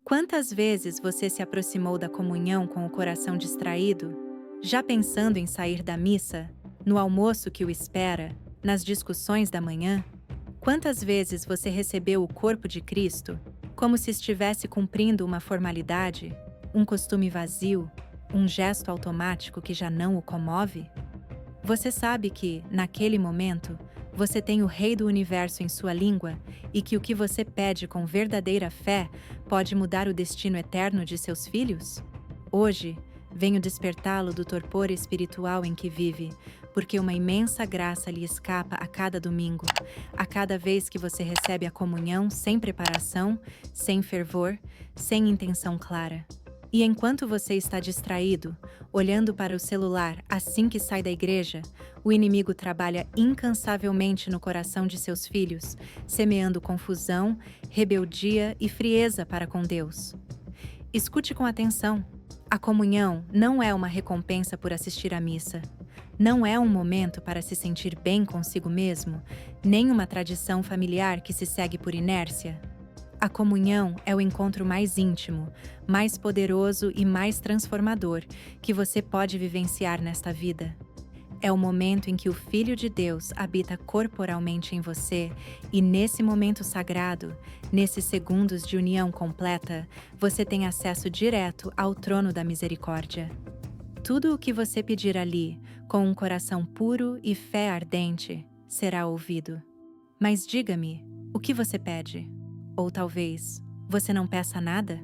Quantas vezes você se aproximou da comunhão com o coração distraído, já pensando em sair da missa, no almoço que o espera, nas discussões da manhã? Quantas vezes você recebeu o corpo de Cristo, como se estivesse cumprindo uma formalidade, um costume vazio, um gesto automático que já não o comove? Você sabe que, naquele momento, você tem o Rei do Universo em sua língua e que o que você pede com verdadeira fé pode mudar o destino eterno de seus filhos? Hoje, venho despertá-lo do torpor espiritual em que vive, porque uma imensa graça lhe escapa a cada domingo, a cada vez que você recebe a comunhão sem preparação, sem fervor, sem intenção clara. E enquanto você está distraído, olhando para o celular assim que sai da igreja, o inimigo trabalha incansavelmente no coração de seus filhos, semeando confusão, rebeldia e frieza para com Deus. Escute com atenção. A comunhão não é uma recompensa por assistir à missa. Não é um momento para se sentir bem consigo mesmo, nem uma tradição familiar que se segue por inércia. A comunhão é o encontro mais íntimo, mais poderoso e mais transformador que você pode vivenciar nesta vida. É o momento em que o Filho de Deus habita corporalmente em você e nesse momento sagrado, nesses segundos de união completa, você tem acesso direto ao trono da misericórdia. Tudo o que você pedir ali, com um coração puro e fé ardente, será ouvido. Mas diga-me, o que você pede? Ou talvez, você não peça nada?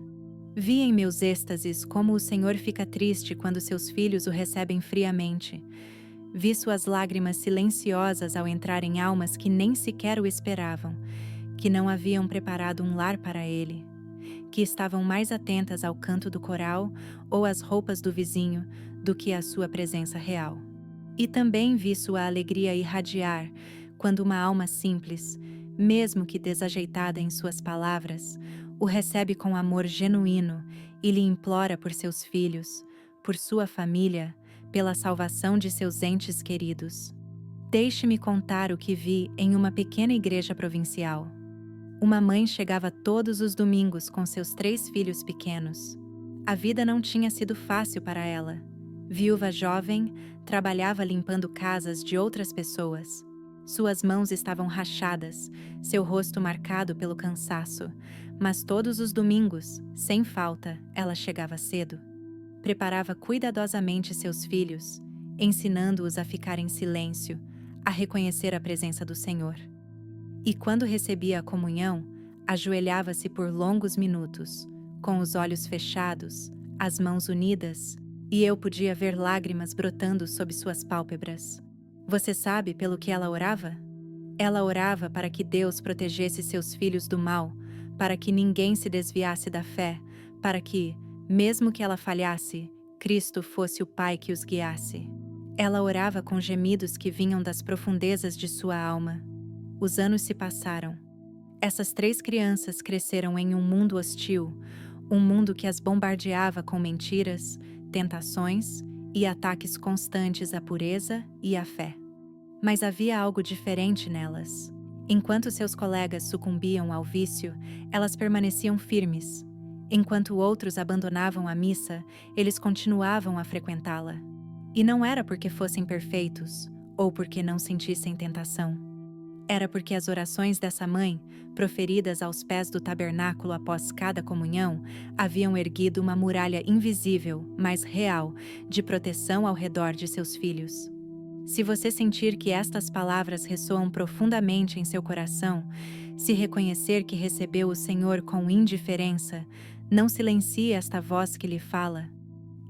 Vi em meus êxtases como o Senhor fica triste quando seus filhos o recebem friamente. Vi suas lágrimas silenciosas ao entrar em almas que nem sequer o esperavam, que não haviam preparado um lar para ele, que estavam mais atentas ao canto do coral ou às roupas do vizinho do que à sua presença real. E também vi sua alegria irradiar quando uma alma simples, mesmo que desajeitada em suas palavras, o recebe com amor genuíno e lhe implora por seus filhos, por sua família, pela salvação de seus entes queridos. Deixe-me contar o que vi em uma pequena igreja provincial. Uma mãe chegava todos os domingos com seus 3 filhos pequenos. A vida não tinha sido fácil para ela. Viúva jovem, trabalhava limpando casas de outras pessoas. Suas mãos estavam rachadas, seu rosto marcado pelo cansaço, mas todos os domingos, sem falta, ela chegava cedo. Preparava cuidadosamente seus filhos, ensinando-os a ficar em silêncio, a reconhecer a presença do Senhor. E quando recebia a comunhão, ajoelhava-se por longos minutos, com os olhos fechados, as mãos unidas, e eu podia ver lágrimas brotando sob suas pálpebras. Você sabe pelo que ela orava? Ela orava para que Deus protegesse seus filhos do mal, para que ninguém se desviasse da fé, para que, mesmo que ela falhasse, Cristo fosse o Pai que os guiasse. Ela orava com gemidos que vinham das profundezas de sua alma. Os anos se passaram. Essas 3 crianças cresceram em um mundo hostil, um mundo que as bombardeava com mentiras, tentações e ataques constantes à pureza e à fé. Mas havia algo diferente nelas. Enquanto seus colegas sucumbiam ao vício, elas permaneciam firmes. Enquanto outros abandonavam a missa, eles continuavam a frequentá-la. E não era porque fossem perfeitos, ou porque não sentissem tentação. Era porque as orações dessa mãe, proferidas aos pés do tabernáculo após cada comunhão, haviam erguido uma muralha invisível, mas real, de proteção ao redor de seus filhos. Se você sentir que estas palavras ressoam profundamente em seu coração, se reconhecer que recebeu o Senhor com indiferença, não silencie esta voz que lhe fala.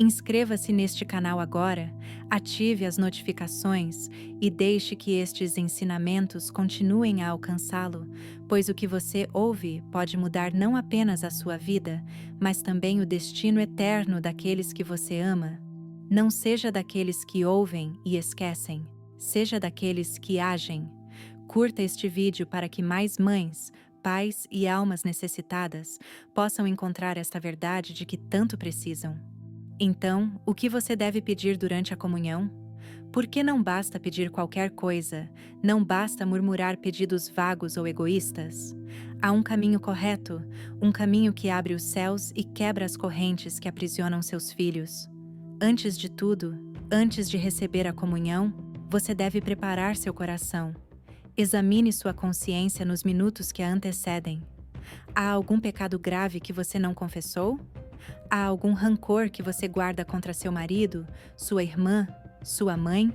Inscreva-se neste canal agora, ative as notificações e deixe que estes ensinamentos continuem a alcançá-lo, pois o que você ouve pode mudar não apenas a sua vida, mas também o destino eterno daqueles que você ama. Não seja daqueles que ouvem e esquecem, seja daqueles que agem. Curta este vídeo para que mais mães, pais e almas necessitadas possam encontrar esta verdade de que tanto precisam. Então, o que você deve pedir durante a comunhão? Porque não basta pedir qualquer coisa, não basta murmurar pedidos vagos ou egoístas. Há um caminho correto, um caminho que abre os céus e quebra as correntes que aprisionam seus filhos. Antes de tudo, antes de receber a comunhão, você deve preparar seu coração. Examine sua consciência nos minutos que a antecedem. Há algum pecado grave que você não confessou? Há algum rancor que você guarda contra seu marido, sua irmã, sua mãe?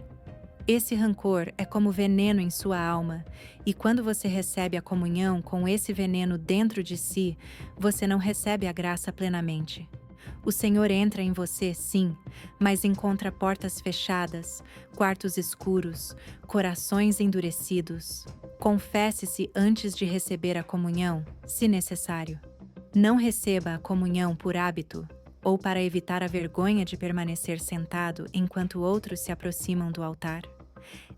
Esse rancor é como veneno em sua alma, e quando você recebe a comunhão com esse veneno dentro de si, você não recebe a graça plenamente. O Senhor entra em você, sim, mas encontra portas fechadas, quartos escuros, corações endurecidos. Confesse-se antes de receber a comunhão, se necessário. Não receba a comunhão por hábito, ou para evitar a vergonha de permanecer sentado enquanto outros se aproximam do altar.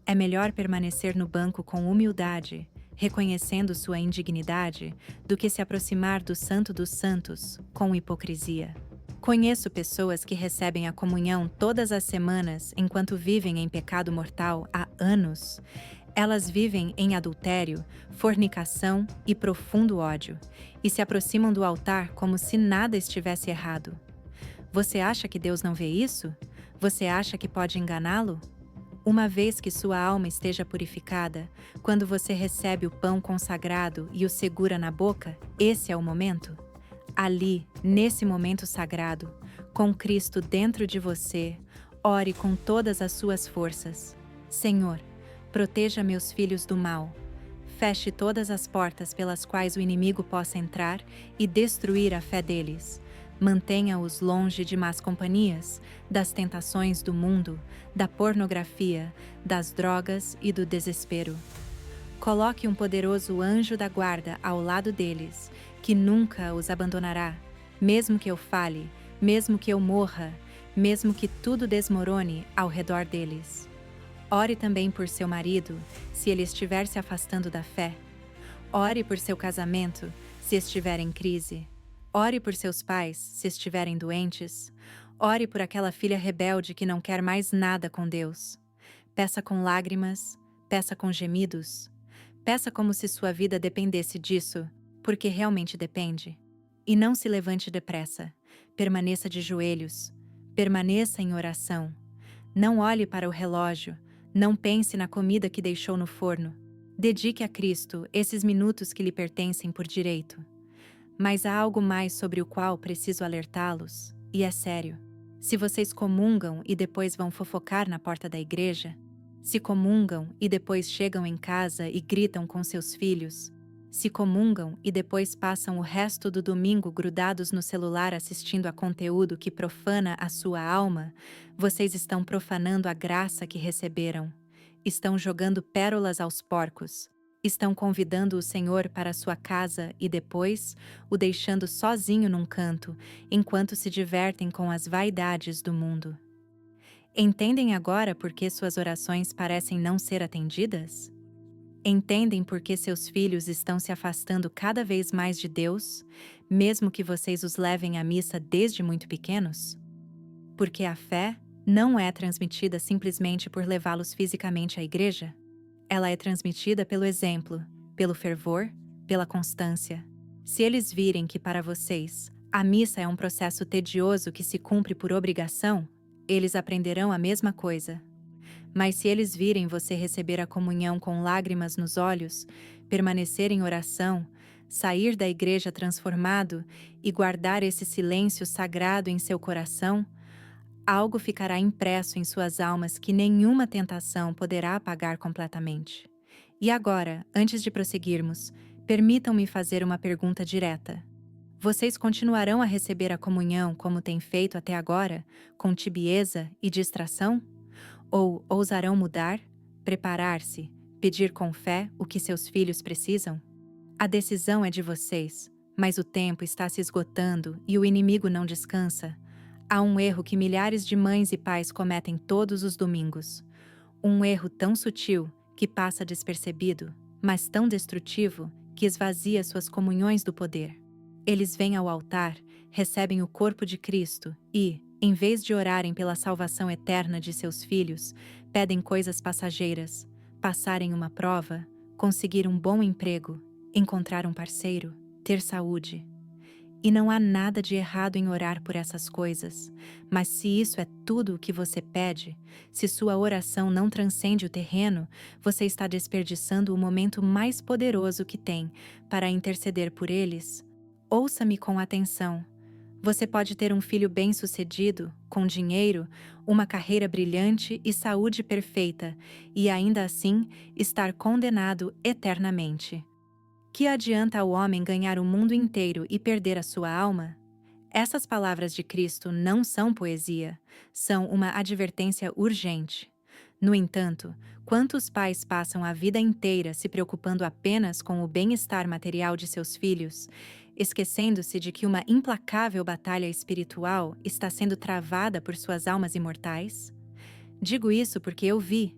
É melhor permanecer no banco com humildade, reconhecendo sua indignidade, do que se aproximar do Santo dos Santos com hipocrisia. Conheço pessoas que recebem a comunhão todas as semanas enquanto vivem em pecado mortal há anos. Elas vivem em adultério, fornicação e profundo ódio, e se aproximam do altar como se nada estivesse errado. Você acha que Deus não vê isso? Você acha que pode enganá-lo? Uma vez que sua alma esteja purificada, quando você recebe o pão consagrado e o segura na boca, esse é o momento? Ali, nesse momento sagrado, com Cristo dentro de você, ore com todas as suas forças. Senhor, proteja meus filhos do mal. Feche todas as portas pelas quais o inimigo possa entrar e destruir a fé deles. Mantenha-os longe de más companhias, das tentações do mundo, da pornografia, das drogas e do desespero. Coloque um poderoso anjo da guarda ao lado deles, que nunca os abandonará, mesmo que eu fale, mesmo que eu morra, mesmo que tudo desmorone ao redor deles. Ore também por seu marido, se ele estiver se afastando da fé. Ore por seu casamento, se estiver em crise. Ore por seus pais, se estiverem doentes. Ore por aquela filha rebelde que não quer mais nada com Deus. Peça com lágrimas, peça com gemidos. Peça como se sua vida dependesse disso, porque realmente depende. E não se levante depressa. Permaneça de joelhos. Permaneça em oração. Não olhe para o relógio. Não pense na comida que deixou no forno. Dedique a Cristo esses minutos que lhe pertencem por direito. Mas há algo mais sobre o qual preciso alertá-los, e é sério. Se vocês comungam e depois vão fofocar na porta da igreja, se comungam e depois chegam em casa e gritam com seus filhos, se comungam e depois passam o resto do domingo grudados no celular assistindo a conteúdo que profana a sua alma, vocês estão profanando a graça que receberam. Estão jogando pérolas aos porcos. Estão convidando o Senhor para sua casa e depois o deixando sozinho num canto, enquanto se divertem com as vaidades do mundo. Entendem agora por que suas orações parecem não ser atendidas? Entendem por que seus filhos estão se afastando cada vez mais de Deus, mesmo que vocês os levem à missa desde muito pequenos? Porque a fé não é transmitida simplesmente por levá-los fisicamente à igreja. Ela é transmitida pelo exemplo, pelo fervor, pela constância. Se eles virem que para vocês a missa é um processo tedioso que se cumpre por obrigação, eles aprenderão a mesma coisa. Mas se eles virem você receber a comunhão com lágrimas nos olhos, permanecer em oração, sair da igreja transformado e guardar esse silêncio sagrado em seu coração, algo ficará impresso em suas almas que nenhuma tentação poderá apagar completamente. E agora, antes de prosseguirmos, permitam-me fazer uma pergunta direta. Vocês continuarão a receber a comunhão como têm feito até agora, com tibieza e distração? Ou ousarão mudar, preparar-se, pedir com fé o que seus filhos precisam? A decisão é de vocês, mas o tempo está se esgotando e o inimigo não descansa. Há um erro que milhares de mães e pais cometem todos os domingos. Um erro tão sutil que passa despercebido, mas tão destrutivo que esvazia suas comunhões do poder. Eles vêm ao altar, recebem o corpo de Cristo e, em vez de orarem pela salvação eterna de seus filhos, Pedem coisas passageiras, passar em uma prova, conseguir um bom emprego, encontrar um parceiro, ter saúde. E não há nada de errado em orar por essas coisas, mas se isso é tudo o que você pede, se sua oração não transcende o terreno, você está desperdiçando o momento mais poderoso que tem para interceder por eles. Ouça-me com atenção. Você pode ter um filho bem-sucedido, com dinheiro, uma carreira brilhante e saúde perfeita, e ainda assim estar condenado eternamente. Que adianta ao homem ganhar o mundo inteiro e perder a sua alma? Essas palavras de Cristo não são poesia, são uma advertência urgente. No entanto, quantos pais passam a vida inteira se preocupando apenas com o bem-estar material de seus filhos, esquecendo-se de que uma implacável batalha espiritual está sendo travada por suas almas imortais? Digo isso porque eu vi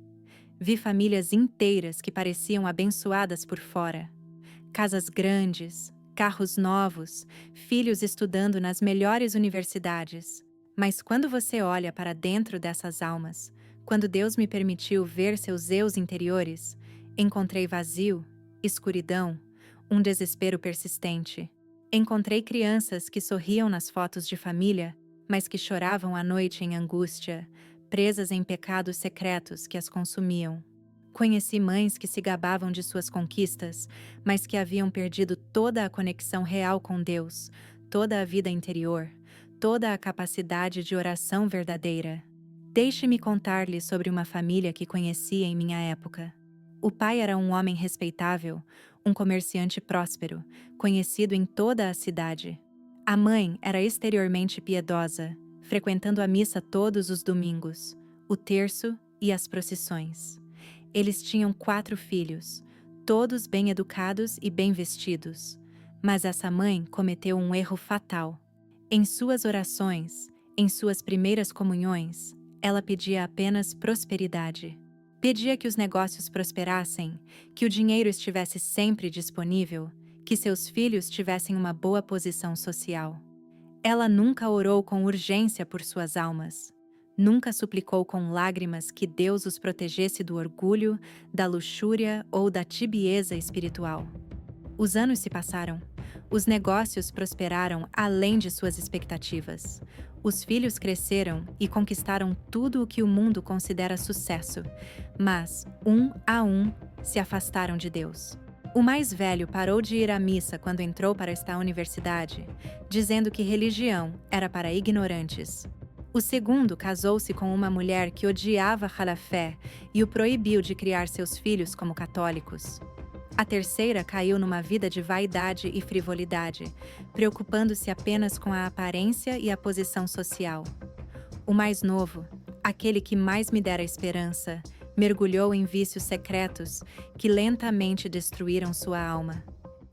famílias inteiras que pareciam abençoadas por fora. Casas grandes, carros novos, filhos estudando nas melhores universidades. Mas quando você olha para dentro dessas almas, quando Deus me permitiu ver seus eus interiores, encontrei vazio, escuridão, um desespero persistente. Encontrei crianças que sorriam nas fotos de família, mas que choravam à noite em angústia, presas em pecados secretos que as consumiam. Conheci mães que se gabavam de suas conquistas, mas que haviam perdido toda a conexão real com Deus, toda a vida interior, toda a capacidade de oração verdadeira. Deixe-me contar-lhe sobre uma família que conheci em minha época. O pai era um homem respeitável, um comerciante próspero, conhecido em toda a cidade. A mãe era exteriormente piedosa, frequentando a missa todos os domingos, o terço e as procissões. Eles tinham 4 filhos, todos bem educados e bem vestidos. Mas essa mãe cometeu um erro fatal. Em suas orações, em suas primeiras comunhões, ela pedia apenas prosperidade. Pedia que os negócios prosperassem, que o dinheiro estivesse sempre disponível, que seus filhos tivessem uma boa posição social. Ela nunca orou com urgência por suas almas. Nunca suplicou com lágrimas que Deus os protegesse do orgulho, da luxúria ou da tibieza espiritual. Os anos se passaram. Os negócios prosperaram além de suas expectativas. Os filhos cresceram e conquistaram tudo o que o mundo considera sucesso, mas, um a um, se afastaram de Deus. O mais velho parou de ir à missa quando entrou para esta universidade, dizendo que religião era para ignorantes. O segundo casou-se com uma mulher que odiava a fé e o proibiu de criar seus filhos como católicos. A terceira caiu numa vida de vaidade e frivolidade, preocupando-se apenas com a aparência e a posição social. O mais novo, aquele que mais me dera esperança, mergulhou em vícios secretos que lentamente destruíram sua alma.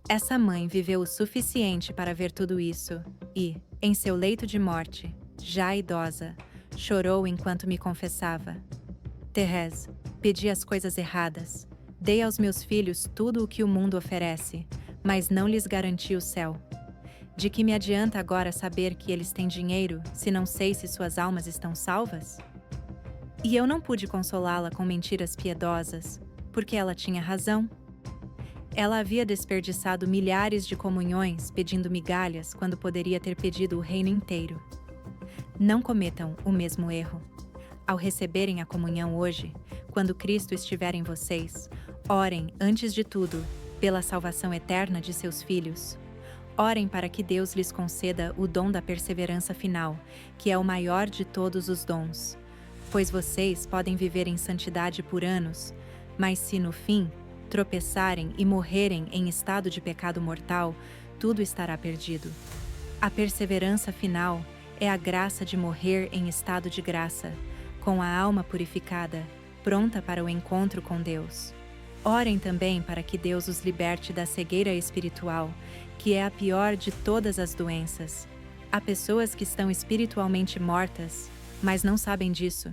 Essa mãe viveu o suficiente para ver tudo isso e, em seu leito de morte, já idosa, chorou enquanto me confessava. Thérèse, pedi as coisas erradas. Dei aos meus filhos tudo o que o mundo oferece, mas não lhes garanti o céu. De que me adianta agora saber que eles têm dinheiro, se não sei se suas almas estão salvas? E eu não pude consolá-la com mentiras piedosas, porque ela tinha razão. Ela havia desperdiçado milhares de comunhões pedindo migalhas quando poderia ter pedido o reino inteiro. Não cometam o mesmo erro. Ao receberem a comunhão hoje, quando Cristo estiver em vocês, orem, antes de tudo, pela salvação eterna de seus filhos. Orem para que Deus lhes conceda o dom da perseverança final, que é o maior de todos os dons. Pois vocês podem viver em santidade por anos, mas se no fim tropeçarem e morrerem em estado de pecado mortal, tudo estará perdido. A perseverança final é a graça de morrer em estado de graça, com a alma purificada, pronta para o encontro com Deus. Orem também para que Deus os liberte da cegueira espiritual, que é a pior de todas as doenças. Há pessoas que estão espiritualmente mortas, mas não sabem disso.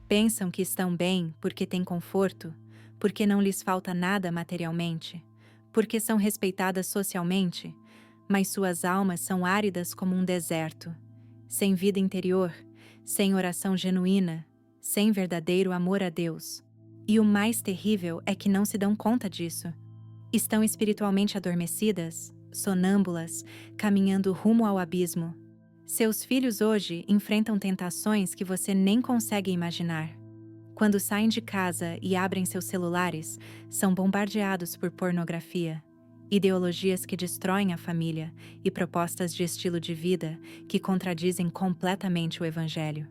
Pensam que estão bem porque têm conforto, porque não lhes falta nada materialmente, porque são respeitadas socialmente, mas suas almas são áridas como um deserto, sem vida interior, sem oração genuína, sem verdadeiro amor a Deus. E o mais terrível é que não se dão conta disso. Estão espiritualmente adormecidas, sonâmbulas, caminhando rumo ao abismo. Seus filhos hoje enfrentam tentações que você nem consegue imaginar. Quando saem de casa e abrem seus celulares, são bombardeados por pornografia, ideologias que destroem a família e propostas de estilo de vida que contradizem completamente o Evangelho.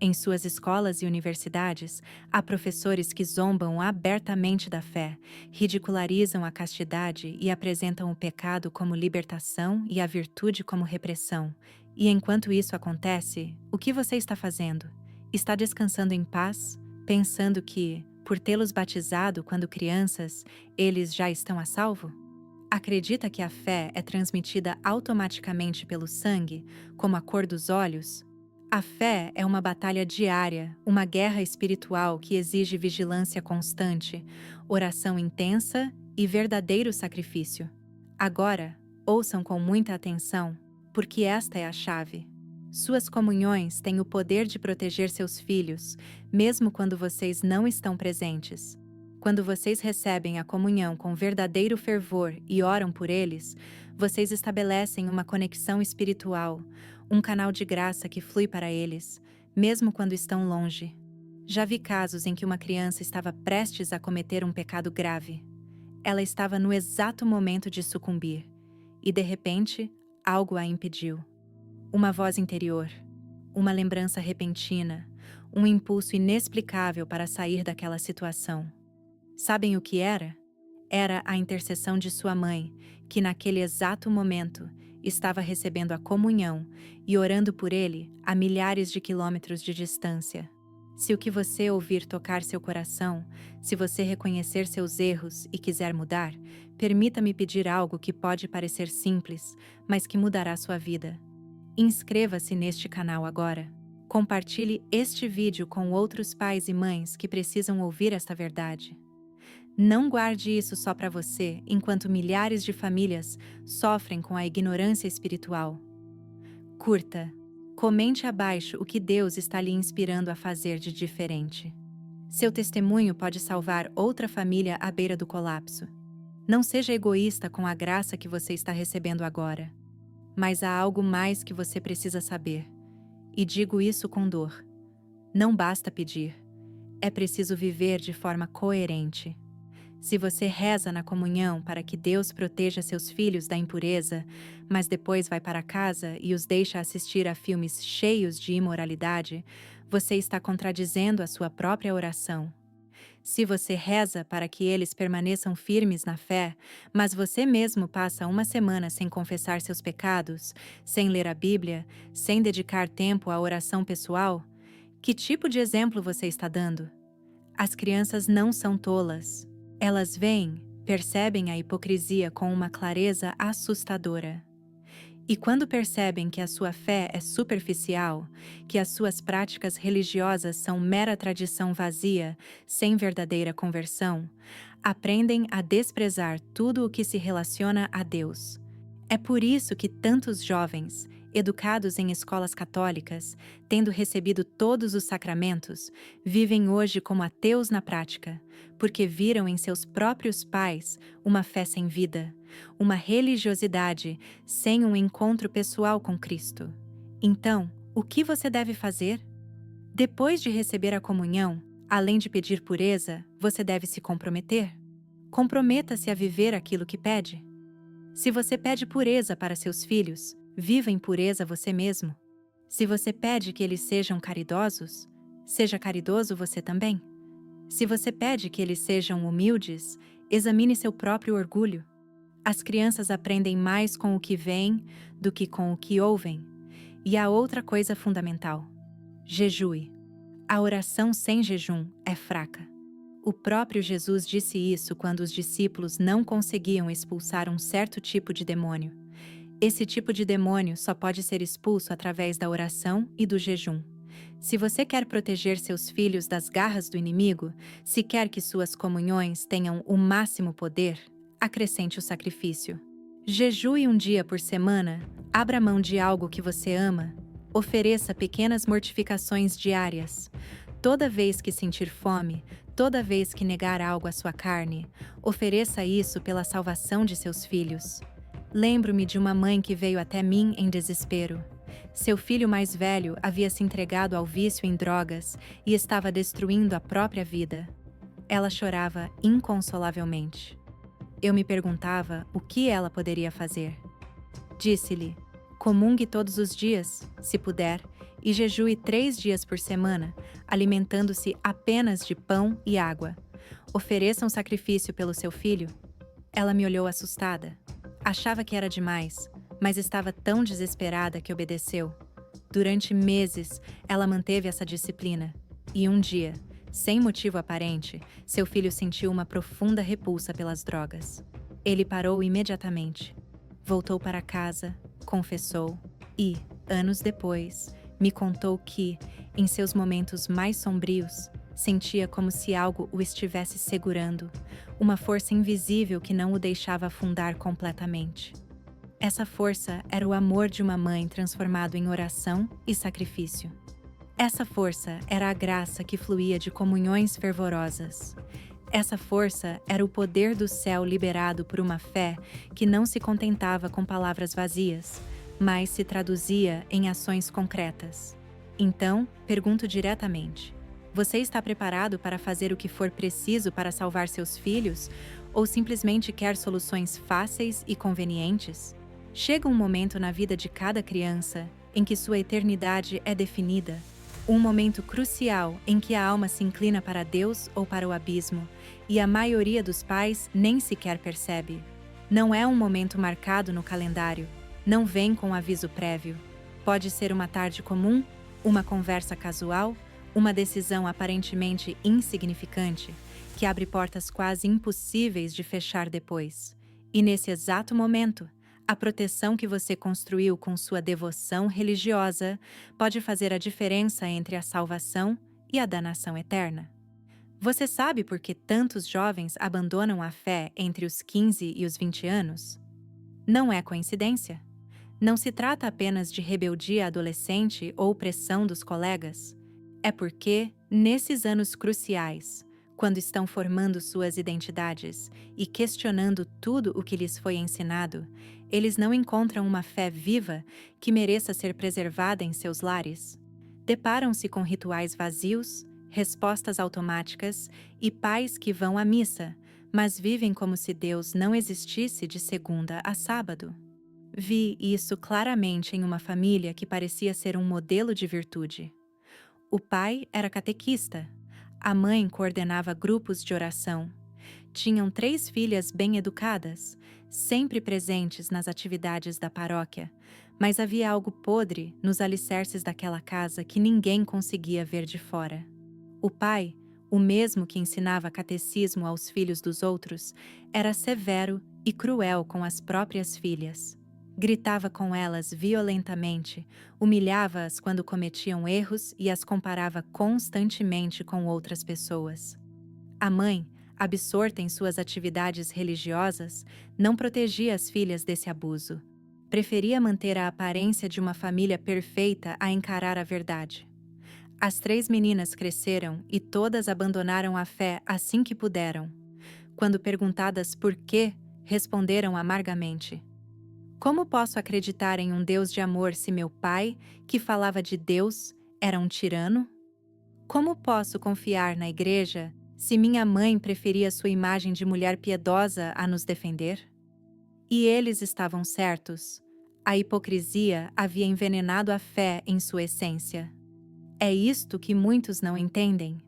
Em suas escolas e universidades, há professores que zombam abertamente da fé, ridicularizam a castidade e apresentam o pecado como libertação e a virtude como repressão. E enquanto isso acontece, o que você está fazendo? Está descansando em paz, pensando que, por tê-los batizado quando crianças, eles já estão a salvo? Acredita que a fé é transmitida automaticamente pelo sangue, como a cor dos olhos? A fé é uma batalha diária, uma guerra espiritual que exige vigilância constante, oração intensa e verdadeiro sacrifício. Agora, ouçam com muita atenção, porque esta é a chave. Suas comunhões têm o poder de proteger seus filhos, mesmo quando vocês não estão presentes. Quando vocês recebem a comunhão com verdadeiro fervor e oram por eles, vocês estabelecem uma conexão espiritual, um canal de graça que flui para eles, mesmo quando estão longe. Já vi casos em que uma criança estava prestes a cometer um pecado grave. Ela estava no exato momento de sucumbir, e de repente, algo a impediu. Uma voz interior, uma lembrança repentina, um impulso inexplicável para sair daquela situação. Sabem o que era? Era a intercessão de sua mãe, que naquele exato momento estava recebendo a comunhão e orando por ele a milhares de quilômetros de distância. Se o que você ouvir tocar seu coração, se você reconhecer seus erros e quiser mudar, permita-me pedir algo que pode parecer simples, mas que mudará sua vida. Inscreva-se neste canal agora. Compartilhe este vídeo com outros pais e mães que precisam ouvir esta verdade. Não guarde isso só para você, enquanto milhares de famílias sofrem com a ignorância espiritual. Curta. Comente abaixo o que Deus está lhe inspirando a fazer de diferente. Seu testemunho pode salvar outra família à beira do colapso. Não seja egoísta com a graça que você está recebendo agora. Mas há algo mais que você precisa saber. E digo isso com dor. Não basta pedir. É preciso viver de forma coerente. Se você reza na comunhão para que Deus proteja seus filhos da impureza, mas depois vai para casa e os deixa assistir a filmes cheios de imoralidade, você está contradizendo a sua própria oração. Se você reza para que eles permaneçam firmes na fé, mas você mesmo passa uma semana sem confessar seus pecados, sem ler a Bíblia, sem dedicar tempo à oração pessoal, que tipo de exemplo você está dando? As crianças não são tolas. Elas veem, percebem a hipocrisia com uma clareza assustadora. E quando percebem que a sua fé é superficial, que as suas práticas religiosas são mera tradição vazia, sem verdadeira conversão, aprendem a desprezar tudo o que se relaciona a Deus. É por isso que tantos jovens, educados em escolas católicas, tendo recebido todos os sacramentos, vivem hoje como ateus na prática, porque viram em seus próprios pais uma fé sem vida, uma religiosidade sem um encontro pessoal com Cristo. Então, o que você deve fazer? Depois de receber a comunhão, além de pedir pureza, você deve se comprometer. Comprometa-se a viver aquilo que pede. Se você pede pureza para seus filhos, viva em pureza você mesmo. Se você pede que eles sejam caridosos, seja caridoso você também. Se você pede que eles sejam humildes, examine seu próprio orgulho. As crianças aprendem mais com o que veem do que com o que ouvem. E há outra coisa fundamental: jejue. A oração sem jejum é fraca. O próprio Jesus disse isso quando os discípulos não conseguiam expulsar um certo tipo de demônio. Esse tipo de demônio só pode ser expulso através da oração e do jejum. Se você quer proteger seus filhos das garras do inimigo, se quer que suas comunhões tenham o máximo poder, acrescente o sacrifício. Jejue um dia por semana, abra mão de algo que você ama, ofereça pequenas mortificações diárias. Toda vez que sentir fome, toda vez que negar algo à sua carne, ofereça isso pela salvação de seus filhos. Lembro-me de uma mãe que veio até mim em desespero. Seu filho mais velho havia se entregado ao vício em drogas e estava destruindo a própria vida. Ela chorava inconsolavelmente. Eu me perguntava o que ela poderia fazer. Disse-lhe: comungue todos os dias, se puder, e jejue 3 dias por semana, alimentando-se apenas de pão e água. Ofereça um sacrifício pelo seu filho. Ela me olhou assustada. Achava que era demais, mas estava tão desesperada que obedeceu. Durante meses, ela manteve essa disciplina. E um dia, sem motivo aparente, seu filho sentiu uma profunda repulsa pelas drogas. Ele parou imediatamente. Voltou para casa, confessou e, anos depois, me contou que, em seus momentos mais sombrios, sentia como se algo o estivesse segurando, uma força invisível que não o deixava afundar completamente. Essa força era o amor de uma mãe transformado em oração e sacrifício. Essa força era a graça que fluía de comunhões fervorosas. Essa força era o poder do céu liberado por uma fé que não se contentava com palavras vazias, mas se traduzia em ações concretas. Então, pergunto diretamente: você está preparado para fazer o que for preciso para salvar seus filhos, ou simplesmente quer soluções fáceis e convenientes? Chega um momento na vida de cada criança em que sua eternidade é definida, um momento crucial em que a alma se inclina para Deus ou para o abismo, e a maioria dos pais nem sequer percebe. Não é um momento marcado no calendário, não vem com aviso prévio. Pode ser uma tarde comum, uma conversa casual, uma decisão aparentemente insignificante, que abre portas quase impossíveis de fechar depois. E nesse exato momento, a proteção que você construiu com sua devoção religiosa pode fazer a diferença entre a salvação e a danação eterna. Você sabe por que tantos jovens abandonam a fé entre os 15 e os 20 anos? Não é coincidência. Não se trata apenas de rebeldia adolescente ou pressão dos colegas. É porque, nesses anos cruciais, quando estão formando suas identidades e questionando tudo o que lhes foi ensinado, eles não encontram uma fé viva que mereça ser preservada em seus lares. Deparam-se com rituais vazios, respostas automáticas e pais que vão à missa, mas vivem como se Deus não existisse de segunda a sábado. Vi isso claramente em uma família que parecia ser um modelo de virtude. O pai era catequista, a mãe coordenava grupos de oração. Tinham 3 filhas bem educadas, sempre presentes nas atividades da paróquia, mas havia algo podre nos alicerces daquela casa que ninguém conseguia ver de fora. O pai, o mesmo que ensinava catecismo aos filhos dos outros, era severo e cruel com as próprias filhas. Gritava com elas violentamente, humilhava-as quando cometiam erros e as comparava constantemente com outras pessoas. A mãe, absorta em suas atividades religiosas, não protegia as filhas desse abuso. Preferia manter a aparência de uma família perfeita a encarar a verdade. As 3 meninas cresceram e todas abandonaram a fé assim que puderam. Quando perguntadas por quê, responderam amargamente: como posso acreditar em um Deus de amor se meu pai, que falava de Deus, era um tirano? Como posso confiar na igreja se minha mãe preferia sua imagem de mulher piedosa a nos defender? E eles estavam certos. A hipocrisia havia envenenado a fé em sua essência. É isto que muitos não entendem.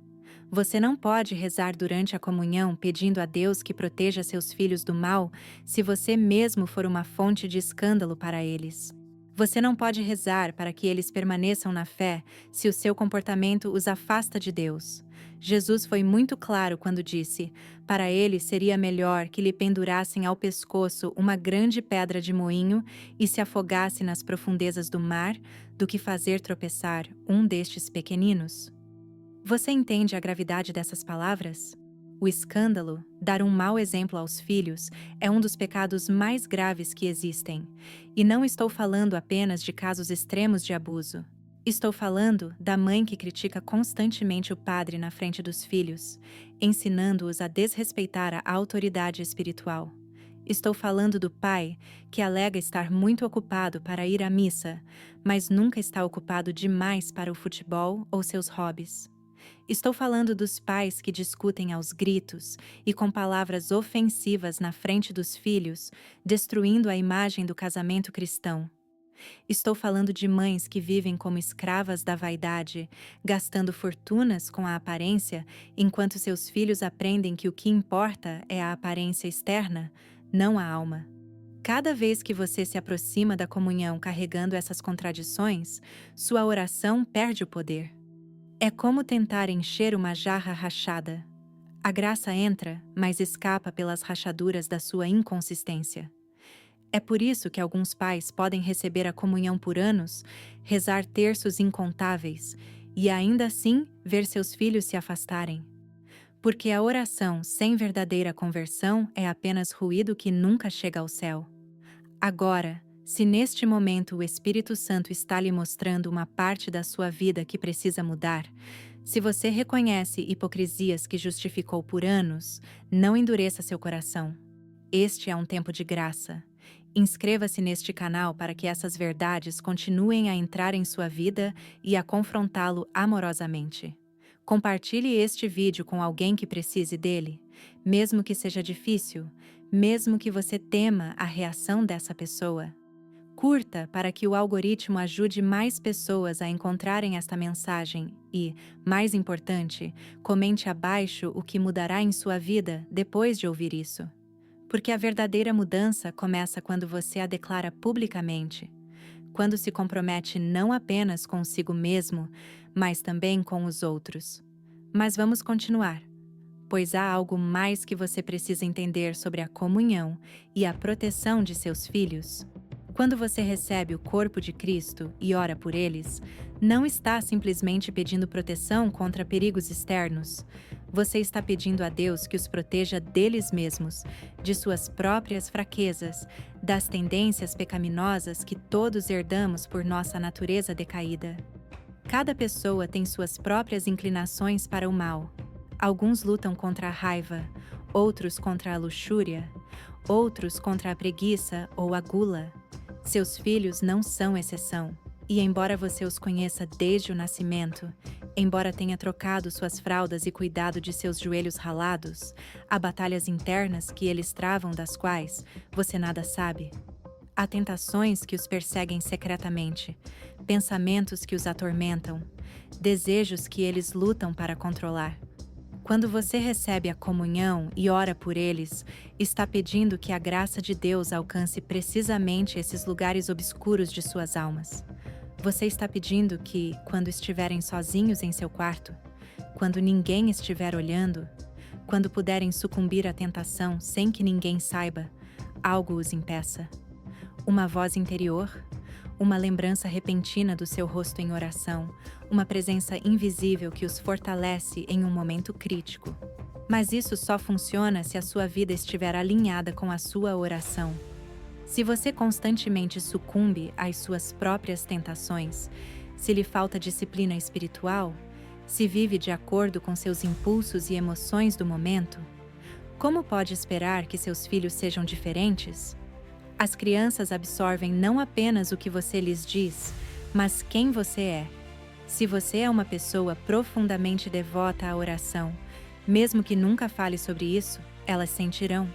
Você não pode rezar durante a comunhão pedindo a Deus que proteja seus filhos do mal se você mesmo for uma fonte de escândalo para eles. Você não pode rezar para que eles permaneçam na fé se o seu comportamento os afasta de Deus. Jesus foi muito claro quando disse: para ele seria melhor que lhe pendurassem ao pescoço uma grande pedra de moinho e se afogasse nas profundezas do mar, do que fazer tropeçar um destes pequeninos. Você entende a gravidade dessas palavras? O escândalo, dar um mau exemplo aos filhos, é um dos pecados mais graves que existem. E não estou falando apenas de casos extremos de abuso. Estou falando da mãe que critica constantemente o padre na frente dos filhos, ensinando-os a desrespeitar a autoridade espiritual. Estou falando do pai que alega estar muito ocupado para ir à missa, mas nunca está ocupado demais para o futebol ou seus hobbies. Estou falando dos pais que discutem aos gritos e com palavras ofensivas na frente dos filhos, destruindo a imagem do casamento cristão. Estou falando de mães que vivem como escravas da vaidade, gastando fortunas com a aparência, enquanto seus filhos aprendem que o que importa é a aparência externa, não a alma. Cada vez que você se aproxima da comunhão carregando essas contradições, sua oração perde o poder. É como tentar encher uma jarra rachada. A graça entra, mas escapa pelas rachaduras da sua inconsistência. É por isso que alguns pais podem receber a comunhão por anos, rezar terços incontáveis e ainda assim ver seus filhos se afastarem. Porque a oração sem verdadeira conversão é apenas ruído que nunca chega ao céu. Agora, se neste momento o Espírito Santo está lhe mostrando uma parte da sua vida que precisa mudar, se você reconhece hipocrisias que justificou por anos, não endureça seu coração. Este é um tempo de graça. Inscreva-se neste canal para que essas verdades continuem a entrar em sua vida e a confrontá-lo amorosamente. Compartilhe este vídeo com alguém que precise dele, mesmo que seja difícil, mesmo que você tema a reação dessa pessoa. Curta para que o algoritmo ajude mais pessoas a encontrarem esta mensagem e, mais importante, comente abaixo o que mudará em sua vida depois de ouvir isso. Porque a verdadeira mudança começa quando você a declara publicamente, quando se compromete não apenas consigo mesmo, mas também com os outros. Mas vamos continuar, pois há algo mais que você precisa entender sobre a comunhão e a proteção de seus filhos. Quando você recebe o corpo de Cristo e ora por eles, não está simplesmente pedindo proteção contra perigos externos. Você está pedindo a Deus que os proteja deles mesmos, de suas próprias fraquezas, das tendências pecaminosas que todos herdamos por nossa natureza decaída. Cada pessoa tem suas próprias inclinações para o mal. Alguns lutam contra a raiva, outros contra a luxúria, outros contra a preguiça ou a gula. Seus filhos não são exceção, e embora você os conheça desde o nascimento, embora tenha trocado suas fraldas e cuidado de seus joelhos ralados, há batalhas internas que eles travam das quais você nada sabe. Há tentações que os perseguem secretamente, pensamentos que os atormentam, desejos que eles lutam para controlar. Quando você recebe a comunhão e ora por eles, está pedindo que a graça de Deus alcance precisamente esses lugares obscuros de suas almas. Você está pedindo que, quando estiverem sozinhos em seu quarto, quando ninguém estiver olhando, quando puderem sucumbir à tentação sem que ninguém saiba, algo os impeça. Uma voz interior, uma lembrança repentina do seu rosto em oração, uma presença invisível que os fortalece em um momento crítico. Mas isso só funciona se a sua vida estiver alinhada com a sua oração. Se você constantemente sucumbe às suas próprias tentações, se lhe falta disciplina espiritual, se vive de acordo com seus impulsos e emoções do momento, como pode esperar que seus filhos sejam diferentes? As crianças absorvem não apenas o que você lhes diz, mas quem você é. Se você é uma pessoa profundamente devota à oração, mesmo que nunca fale sobre isso, elas sentirão.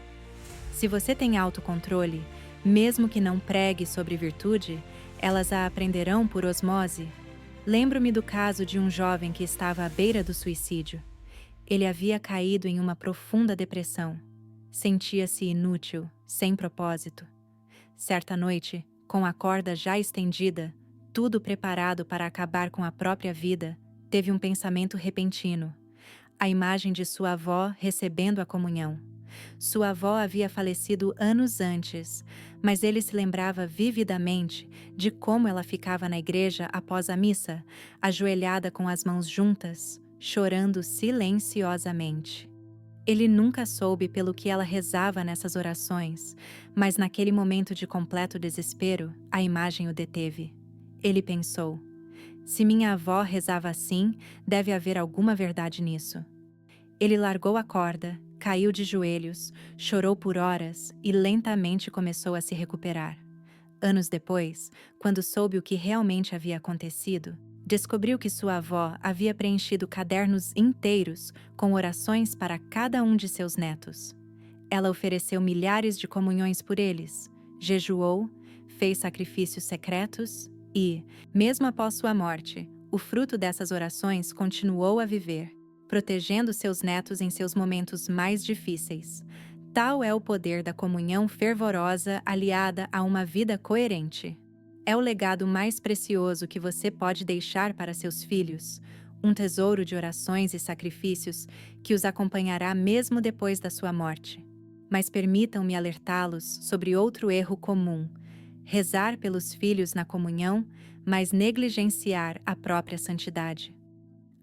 Se você tem autocontrole, mesmo que não pregue sobre virtude, elas a aprenderão por osmose. Lembro-me do caso de um jovem que estava à beira do suicídio. Ele havia caído em uma profunda depressão. Sentia-se inútil, sem propósito. Certa noite, com a corda já estendida, tudo preparado para acabar com a própria vida, teve um pensamento repentino. A imagem de sua avó recebendo a comunhão. Sua avó havia falecido anos antes, mas ele se lembrava vividamente de como ela ficava na igreja após a missa, ajoelhada com as mãos juntas, chorando silenciosamente. Ele nunca soube pelo que ela rezava nessas orações, mas naquele momento de completo desespero, a imagem o deteve. Ele pensou: Se minha avó rezava assim, deve haver alguma verdade nisso. Ele largou a corda, caiu de joelhos, chorou por horas e lentamente começou a se recuperar. Anos depois, quando soube o que realmente havia acontecido, descobriu que sua avó havia preenchido cadernos inteiros com orações para cada um de seus netos. Ela ofereceu milhares de comunhões por eles, jejuou, fez sacrifícios secretos e, mesmo após sua morte, o fruto dessas orações continuou a viver, protegendo seus netos em seus momentos mais difíceis. Tal é o poder da comunhão fervorosa aliada a uma vida coerente. É o legado mais precioso que você pode deixar para seus filhos, um tesouro de orações e sacrifícios que os acompanhará mesmo depois da sua morte. Mas permitam-me alertá-los sobre outro erro comum: rezar pelos filhos na comunhão, mas negligenciar a própria santidade.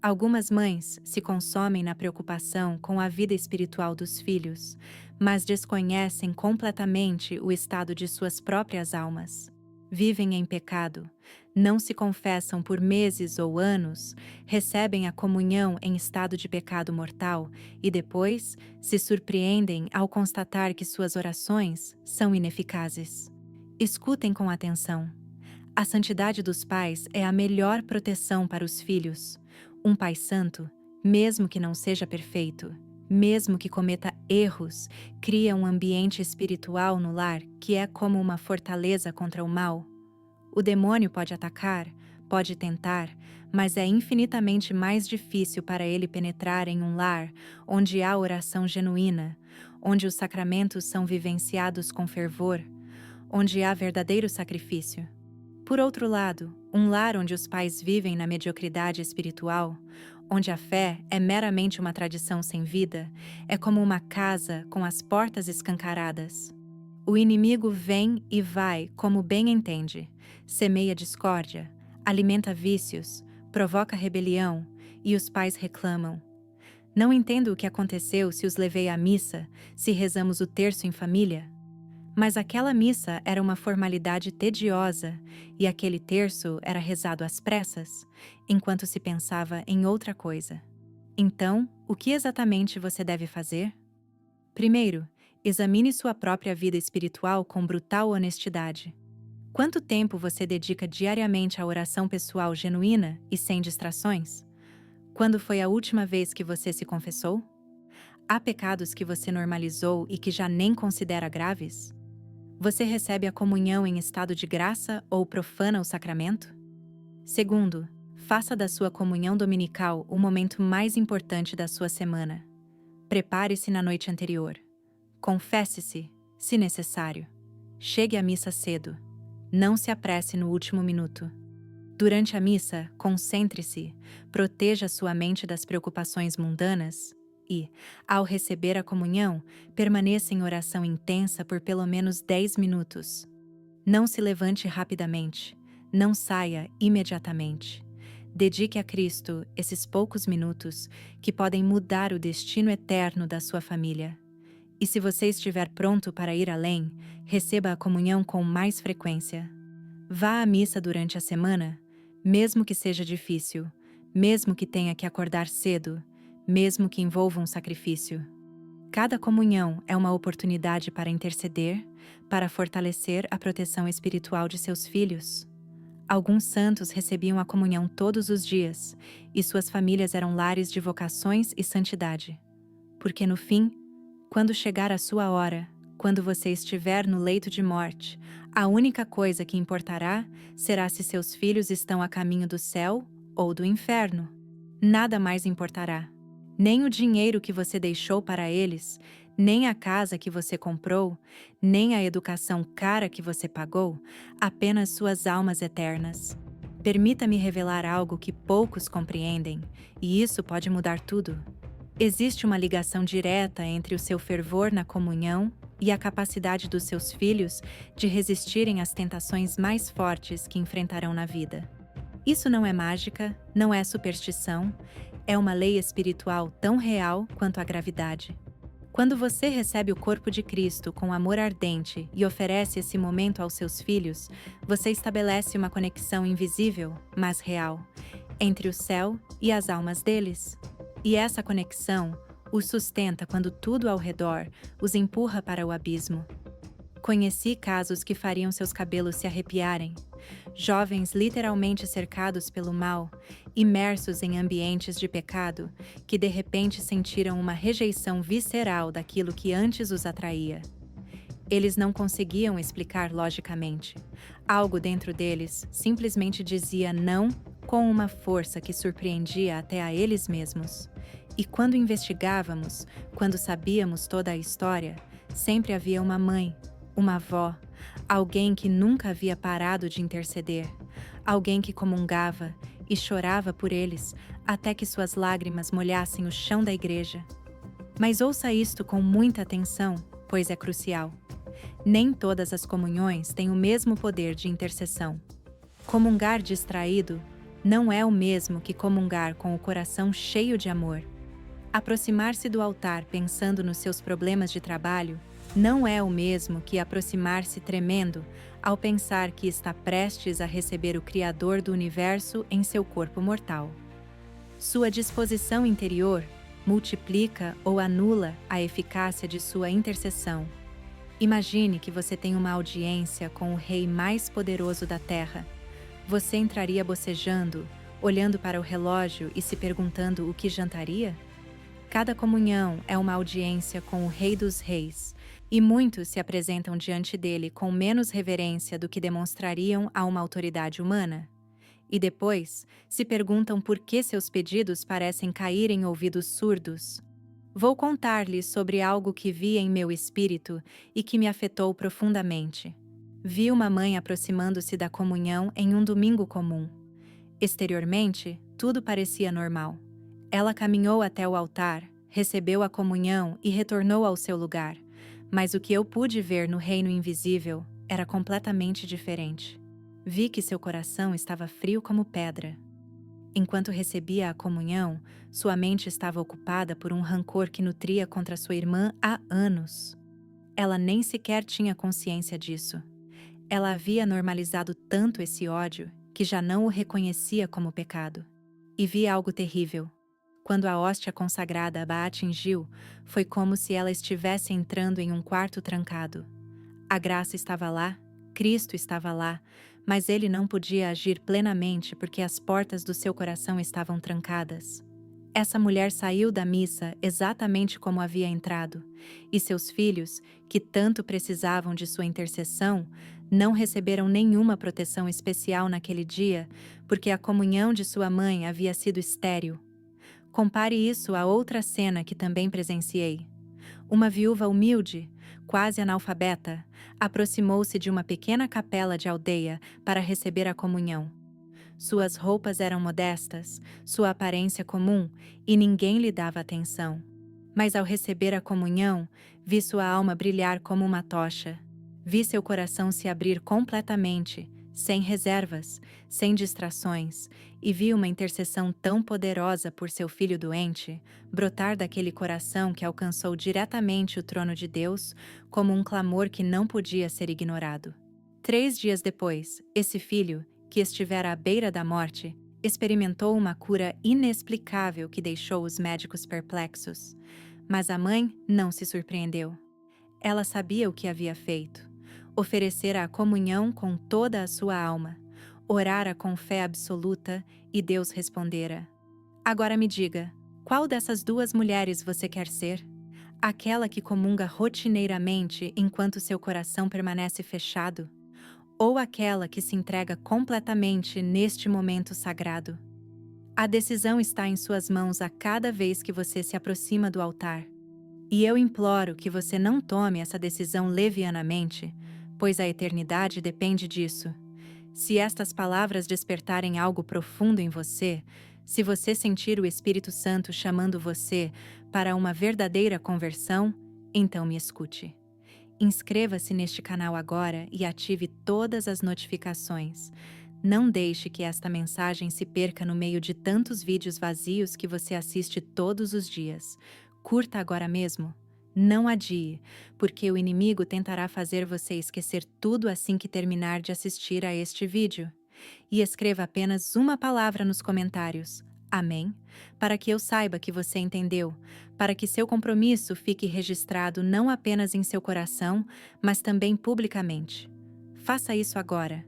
Algumas mães se consomem na preocupação com a vida espiritual dos filhos, mas desconhecem completamente o estado de suas próprias almas. Vivem em pecado, não se confessam por meses ou anos, recebem a comunhão em estado de pecado mortal e depois se surpreendem ao constatar que suas orações são ineficazes. Escutem com atenção. A santidade dos pais é a melhor proteção para os filhos. Um pai santo, mesmo que não seja perfeito, mesmo que cometa erros, cria um ambiente espiritual no lar que é como uma fortaleza contra o mal. O demônio pode atacar, pode tentar, mas é infinitamente mais difícil para ele penetrar em um lar onde há oração genuína, onde os sacramentos são vivenciados com fervor, onde há verdadeiro sacrifício. Por outro lado, um lar onde os pais vivem na mediocridade espiritual, onde a fé é meramente uma tradição sem vida, é como uma casa com as portas escancaradas. O inimigo vem e vai como bem entende, semeia discórdia, alimenta vícios, provoca rebelião, e os pais reclamam. Não entendo o que aconteceu se os levei à missa, se rezamos o terço em família. Mas aquela missa era uma formalidade tediosa e aquele terço era rezado às pressas, enquanto se pensava em outra coisa. Então, o que exatamente você deve fazer? Primeiro, examine sua própria vida espiritual com brutal honestidade. Quanto tempo você dedica diariamente à oração pessoal genuína e sem distrações? Quando foi a última vez que você se confessou? Há pecados que você normalizou e que já nem considera graves? Você recebe a comunhão em estado de graça ou profana o sacramento? Segundo, faça da sua comunhão dominical o momento mais importante da sua semana. Prepare-se na noite anterior. Confesse-se, se necessário. Chegue à missa cedo. Não se apresse no último minuto. Durante a missa, concentre-se, proteja sua mente das preocupações mundanas e, ao receber a comunhão, permaneça em oração intensa por pelo menos 10 minutos. Não se levante rapidamente, não saia imediatamente. Dedique a Cristo esses poucos minutos que podem mudar o destino eterno da sua família. E se você estiver pronto para ir além, receba a comunhão com mais frequência. Vá à missa durante a semana, mesmo que seja difícil, mesmo que tenha que acordar cedo, mesmo que envolva um sacrifício. Cada comunhão é uma oportunidade para interceder, para fortalecer a proteção espiritual de seus filhos. Alguns santos recebiam a comunhão todos os dias, e suas famílias eram lares de vocações e santidade. Porque no fim, quando chegar a sua hora, quando você estiver no leito de morte, a única coisa que importará será se seus filhos estão a caminho do céu ou do inferno. Nada mais importará. Nem o dinheiro que você deixou para eles, nem a casa que você comprou, nem a educação cara que você pagou, apenas suas almas eternas. Permita-me revelar algo que poucos compreendem, e isso pode mudar tudo. Existe uma ligação direta entre o seu fervor na comunhão e a capacidade dos seus filhos de resistirem às tentações mais fortes que enfrentarão na vida. Isso não é mágica, não é superstição, é uma lei espiritual tão real quanto a gravidade. Quando você recebe o corpo de Cristo com amor ardente e oferece esse momento aos seus filhos, você estabelece uma conexão invisível, mas real, entre o céu e as almas deles. E essa conexão os sustenta quando tudo ao redor os empurra para o abismo. Conheci casos que fariam seus cabelos se arrepiarem. Jovens literalmente cercados pelo mal, imersos em ambientes de pecado, que de repente sentiram uma rejeição visceral daquilo que antes os atraía. Eles não conseguiam explicar logicamente. Algo dentro deles simplesmente dizia não com uma força que surpreendia até a eles mesmos. E quando investigávamos, quando sabíamos toda a história, sempre havia uma mãe, uma avó, alguém que nunca havia parado de interceder, alguém que comungava e chorava por eles até que suas lágrimas molhassem o chão da igreja. Mas ouça isto com muita atenção, pois é crucial. Nem todas as comunhões têm o mesmo poder de intercessão. Comungar distraído não é o mesmo que comungar com o coração cheio de amor. Aproximar-se do altar pensando nos seus problemas de trabalho não é o mesmo que aproximar-se tremendo ao pensar que está prestes a receber o Criador do Universo em seu corpo mortal. Sua disposição interior multiplica ou anula a eficácia de sua intercessão. Imagine que você tem uma audiência com o rei mais poderoso da Terra. Você entraria bocejando, olhando para o relógio e se perguntando o que jantaria? Cada comunhão é uma audiência com o Rei dos Reis, e muitos se apresentam diante dele com menos reverência do que demonstrariam a uma autoridade humana. E depois, se perguntam por que seus pedidos parecem cair em ouvidos surdos. Vou contar-lhes sobre algo que vi em meu espírito e que me afetou profundamente. Vi uma mãe aproximando-se da comunhão em um domingo comum. Exteriormente, tudo parecia normal. Ela caminhou até o altar, recebeu a comunhão e retornou ao seu lugar, mas o que eu pude ver no reino invisível era completamente diferente. Vi que seu coração estava frio como pedra. Enquanto recebia a comunhão, sua mente estava ocupada por um rancor que nutria contra sua irmã há anos. Ela nem sequer tinha consciência disso. Ela havia normalizado tanto esse ódio que já não o reconhecia como pecado. E vi algo terrível. Quando a hóstia consagrada a atingiu, foi como se ela estivesse entrando em um quarto trancado. A graça estava lá, Cristo estava lá, mas ele não podia agir plenamente porque as portas do seu coração estavam trancadas. Essa mulher saiu da missa exatamente como havia entrado, e seus filhos, que tanto precisavam de sua intercessão, não receberam nenhuma proteção especial naquele dia, porque a comunhão de sua mãe havia sido estéril. Compare isso a outra cena que também presenciei. Uma viúva humilde, quase analfabeta, aproximou-se de uma pequena capela de aldeia para receber a comunhão. Suas roupas eram modestas, sua aparência comum, e ninguém lhe dava atenção. Mas ao receber a comunhão, vi sua alma brilhar como uma tocha. Vi seu coração se abrir completamente, sem reservas, sem distrações, e vi uma intercessão tão poderosa por seu filho doente brotar daquele coração que alcançou diretamente o trono de Deus como um clamor que não podia ser ignorado. 3 dias depois, esse filho, que estivera à beira da morte, experimentou uma cura inexplicável que deixou os médicos perplexos. Mas a mãe não se surpreendeu. Ela sabia o que havia feito. Oferecera a comunhão com toda a sua alma, orara com fé absoluta e Deus respondera. Agora me diga, qual dessas 2 mulheres você quer ser? Aquela que comunga rotineiramente enquanto seu coração permanece fechado? Ou aquela que se entrega completamente neste momento sagrado? A decisão está em suas mãos a cada vez que você se aproxima do altar. E eu imploro que você não tome essa decisão levianamente, pois a eternidade depende disso. Se estas palavras despertarem algo profundo em você, se você sentir o Espírito Santo chamando você para uma verdadeira conversão, então me escute. Inscreva-se neste canal agora e ative todas as notificações. Não deixe que esta mensagem se perca no meio de tantos vídeos vazios que você assiste todos os dias. Curta agora mesmo. Não adie, porque o inimigo tentará fazer você esquecer tudo assim que terminar de assistir a este vídeo. E escreva apenas uma palavra nos comentários. Amém? Para que eu saiba que você entendeu, para que seu compromisso fique registrado não apenas em seu coração, mas também publicamente. Faça isso agora.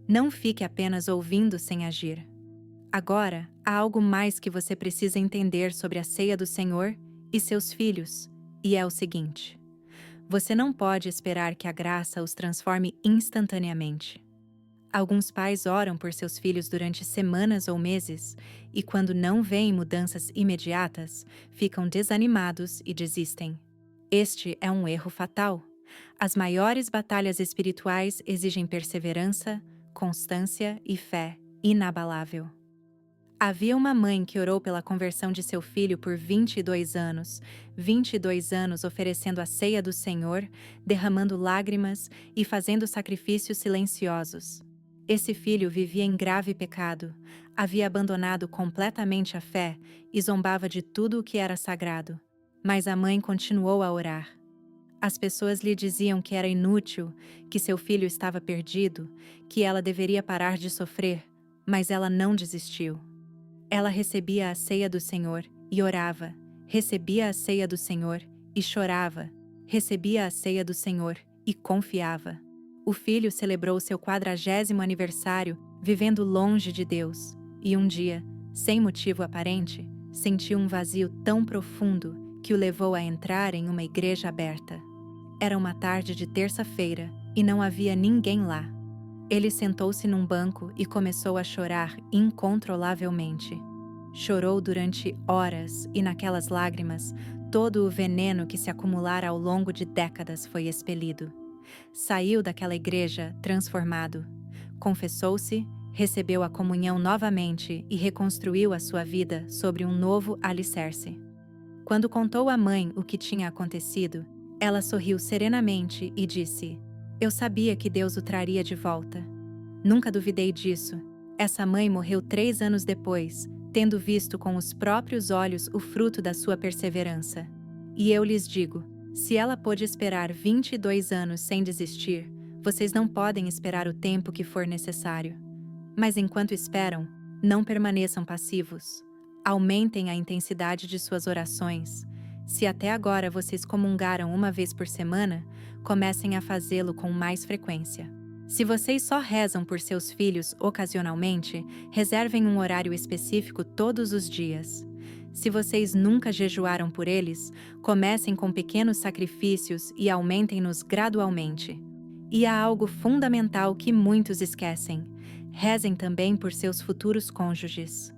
Não fique apenas ouvindo sem agir. Agora, há algo mais que você precisa entender sobre a ceia do Senhor e seus filhos, e é o seguinte: você não pode esperar que a graça os transforme instantaneamente. Alguns pais oram por seus filhos durante semanas ou meses, e quando não veem mudanças imediatas, ficam desanimados e desistem. Este é um erro fatal. As maiores batalhas espirituais exigem perseverança, constância e fé inabalável. Havia uma mãe que orou pela conversão de seu filho por 22 anos oferecendo a ceia do Senhor, derramando lágrimas e fazendo sacrifícios silenciosos. Esse filho vivia em grave pecado, havia abandonado completamente a fé e zombava de tudo o que era sagrado. Mas a mãe continuou a orar. As pessoas lhe diziam que era inútil, que seu filho estava perdido, que ela deveria parar de sofrer, mas ela não desistiu. Ela recebia a ceia do Senhor e orava, recebia a ceia do Senhor e chorava, recebia a ceia do Senhor e confiava. O filho celebrou seu 40º aniversário vivendo longe de Deus, e um dia, sem motivo aparente, sentiu um vazio tão profundo que o levou a entrar em uma igreja aberta. Era uma tarde de terça-feira e não havia ninguém lá. Ele sentou-se num banco e começou a chorar incontrolavelmente. Chorou durante horas e naquelas lágrimas, todo o veneno que se acumulara ao longo de décadas foi expelido. Saiu daquela igreja transformado. Confessou-se, recebeu a comunhão novamente e reconstruiu a sua vida sobre um novo alicerce. Quando contou à mãe o que tinha acontecido, ela sorriu serenamente e disse: "Eu sabia que Deus o traria de volta. Nunca duvidei disso." Essa mãe morreu 3 anos depois, tendo visto com os próprios olhos o fruto da sua perseverança. E eu lhes digo, se ela pôde esperar 22 anos sem desistir, vocês não podem esperar o tempo que for necessário. Mas enquanto esperam, não permaneçam passivos. Aumentem a intensidade de suas orações. Se até agora vocês comungaram uma vez por semana, comecem a fazê-lo com mais frequência. Se vocês só rezam por seus filhos ocasionalmente, reservem um horário específico todos os dias. Se vocês nunca jejuaram por eles, comecem com pequenos sacrifícios e aumentem-nos gradualmente. E há algo fundamental que muitos esquecem: rezem também por seus futuros cônjuges.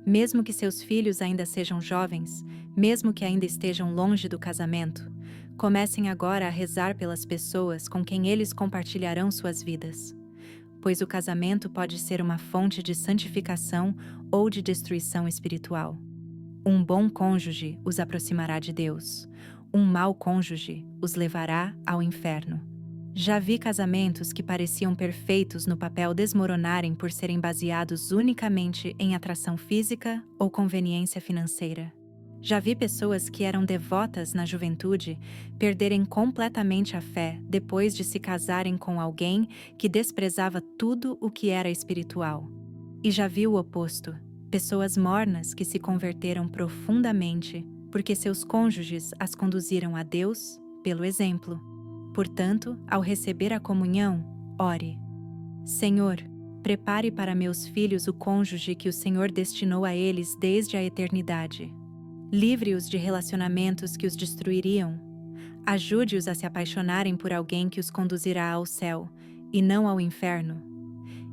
Mesmo que seus filhos ainda sejam jovens, mesmo que ainda estejam longe do casamento, comecem agora a rezar pelas pessoas com quem eles compartilharão suas vidas. Pois o casamento pode ser uma fonte de santificação ou de destruição espiritual. Um bom cônjuge os aproximará de Deus. Um mau cônjuge os levará ao inferno. Já vi casamentos que pareciam perfeitos no papel desmoronarem por serem baseados unicamente em atração física ou conveniência financeira. Já vi pessoas que eram devotas na juventude perderem completamente a fé depois de se casarem com alguém que desprezava tudo o que era espiritual. E já vi o oposto: pessoas mornas que se converteram profundamente porque seus cônjuges as conduziram a Deus pelo exemplo. Portanto, ao receber a comunhão, ore: Senhor, prepare para meus filhos o cônjuge que o Senhor destinou a eles desde a eternidade. Livre-os de relacionamentos que os destruiriam. Ajude-os a se apaixonarem por alguém que os conduzirá ao céu, e não ao inferno.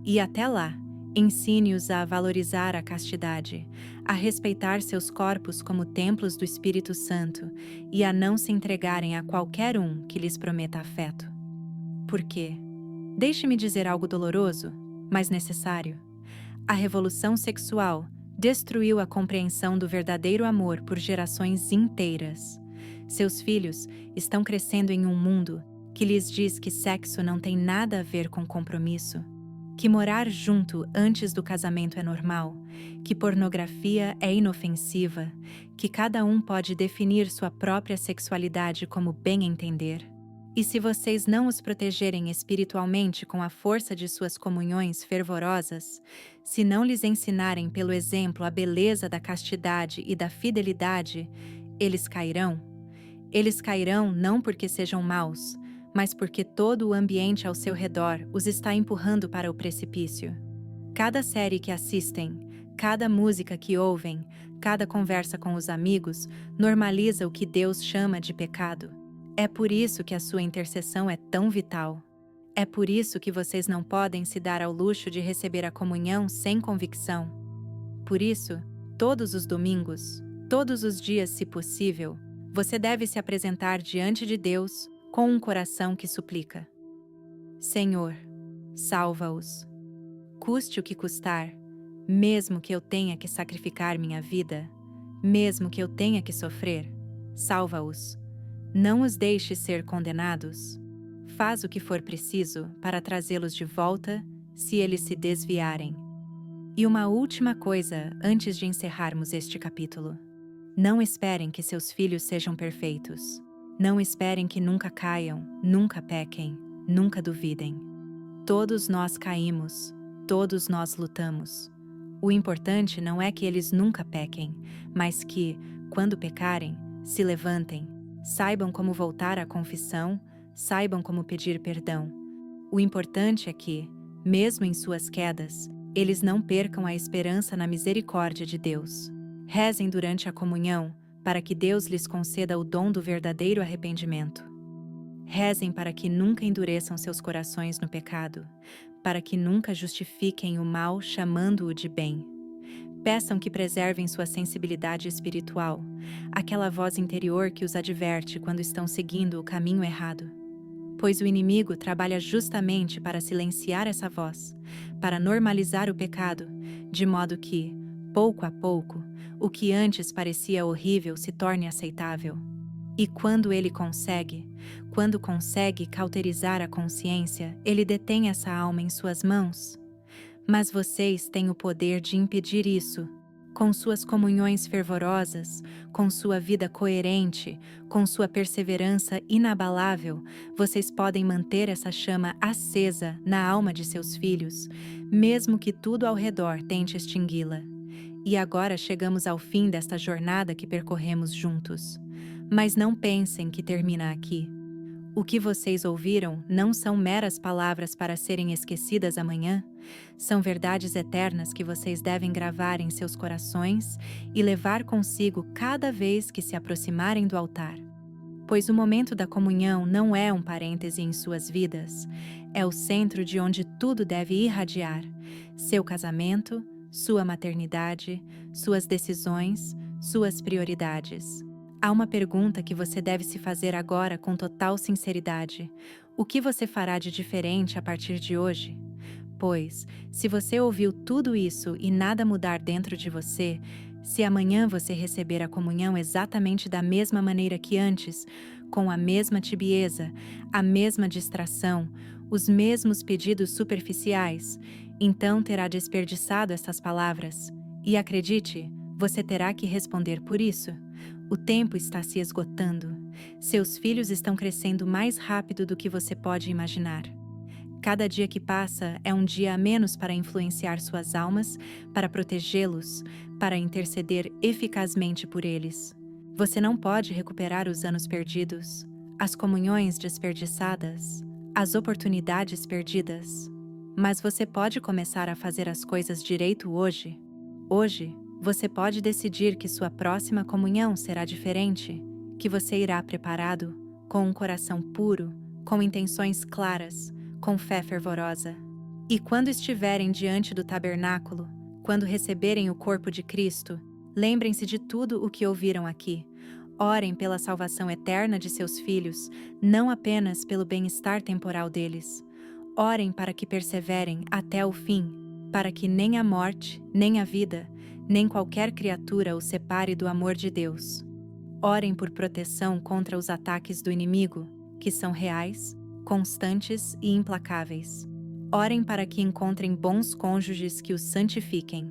E até lá, ensine-os a valorizar a castidade, a respeitar seus corpos como templos do Espírito Santo e a não se entregarem a qualquer um que lhes prometa afeto. Por quê? Deixe-me dizer algo doloroso, mas necessário. A revolução sexual destruiu a compreensão do verdadeiro amor por gerações inteiras. Seus filhos estão crescendo em um mundo que lhes diz que sexo não tem nada a ver com compromisso, que morar junto antes do casamento é normal, que pornografia é inofensiva, que cada um pode definir sua própria sexualidade como bem entender. E se vocês não os protegerem espiritualmente com a força de suas comunhões fervorosas, se não lhes ensinarem pelo exemplo a beleza da castidade e da fidelidade, eles cairão. Eles cairão não porque sejam maus, mas porque todo o ambiente ao seu redor os está empurrando para o precipício. Cada série que assistem, cada música que ouvem, cada conversa com os amigos normaliza o que Deus chama de pecado. É por isso que a sua intercessão é tão vital. É por isso que vocês não podem se dar ao luxo de receber a comunhão sem convicção. Por isso, todos os domingos, todos os dias, se possível, você deve se apresentar diante de Deus com um coração que suplica: Senhor, salva-os. Custe o que custar, mesmo que eu tenha que sacrificar minha vida, mesmo que eu tenha que sofrer, salva-os. Não os deixe ser condenados. Faz o que for preciso para trazê-los de volta, se eles se desviarem. E uma última coisa antes de encerrarmos este capítulo. Não esperem que seus filhos sejam perfeitos. Não esperem que nunca caiam, nunca pequem, nunca duvidem. Todos nós caímos, todos nós lutamos. O importante não é que eles nunca pequem, mas que, quando pecarem, se levantem, saibam como voltar à confissão, saibam como pedir perdão. O importante é que, mesmo em suas quedas, eles não percam a esperança na misericórdia de Deus. Rezem durante a comunhão, para que Deus lhes conceda o dom do verdadeiro arrependimento. Rezem para que nunca endureçam seus corações no pecado, para que nunca justifiquem o mal chamando-o de bem. Peçam que preservem sua sensibilidade espiritual, aquela voz interior que os adverte quando estão seguindo o caminho errado. Pois o inimigo trabalha justamente para silenciar essa voz, para normalizar o pecado, de modo que, pouco a pouco, o que antes parecia horrível se torne aceitável. E quando ele quando consegue cauterizar a consciência, ele detém essa alma em suas mãos. Mas vocês têm o poder de impedir isso. Com suas comunhões fervorosas, com sua vida coerente, com sua perseverança inabalável, vocês podem manter essa chama acesa na alma de seus filhos, mesmo que tudo ao redor tente extingui-la. E agora chegamos ao fim desta jornada que percorremos juntos. Mas não pensem que termina aqui. O que vocês ouviram não são meras palavras para serem esquecidas amanhã, são verdades eternas que vocês devem gravar em seus corações e levar consigo cada vez que se aproximarem do altar. Pois o momento da comunhão não é um parêntese em suas vidas, é o centro de onde tudo deve irradiar: seu casamento, sua maternidade, suas decisões, suas prioridades. Há uma pergunta que você deve se fazer agora com total sinceridade: o que você fará de diferente a partir de hoje? Pois, se você ouviu tudo isso e nada mudar dentro de você, se amanhã você receber a comunhão exatamente da mesma maneira que antes, com a mesma tibieza, a mesma distração, os mesmos pedidos superficiais, então terá desperdiçado estas palavras. E acredite, você terá que responder por isso. O tempo está se esgotando. Seus filhos estão crescendo mais rápido do que você pode imaginar. Cada dia que passa é um dia a menos para influenciar suas almas, para protegê-los, para interceder eficazmente por eles. Você não pode recuperar os anos perdidos, as comunhões desperdiçadas, as oportunidades perdidas. Mas você pode começar a fazer as coisas direito hoje. Hoje, você pode decidir que sua próxima comunhão será diferente, que você irá preparado, com um coração puro, com intenções claras, com fé fervorosa. E quando estiverem diante do tabernáculo, quando receberem o corpo de Cristo, lembrem-se de tudo o que ouviram aqui. Orem pela salvação eterna de seus filhos, não apenas pelo bem-estar temporal deles. Orem para que perseverem até o fim, para que nem a morte, nem a vida, nem qualquer criatura os separe do amor de Deus. Orem por proteção contra os ataques do inimigo, que são reais, constantes e implacáveis. Orem para que encontrem bons cônjuges que os santifiquem.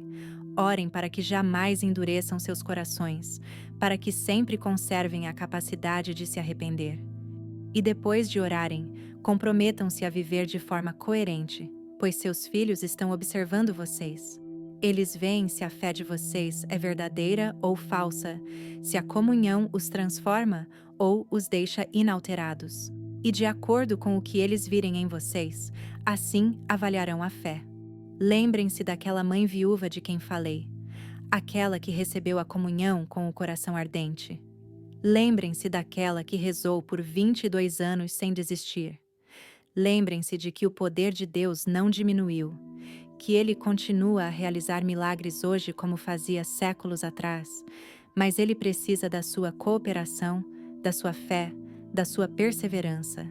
Orem para que jamais endureçam seus corações, para que sempre conservem a capacidade de se arrepender. E depois de orarem, comprometam-se a viver de forma coerente, pois seus filhos estão observando vocês. Eles veem se a fé de vocês é verdadeira ou falsa, se a comunhão os transforma ou os deixa inalterados. E de acordo com o que eles virem em vocês, assim avaliarão a fé. Lembrem-se daquela mãe viúva de quem falei, aquela que recebeu a comunhão com o coração ardente. Lembrem-se daquela que rezou por 22 anos sem desistir. Lembrem-se de que o poder de Deus não diminuiu, que Ele continua a realizar milagres hoje como fazia séculos atrás, mas Ele precisa da sua cooperação, da sua fé, da sua perseverança.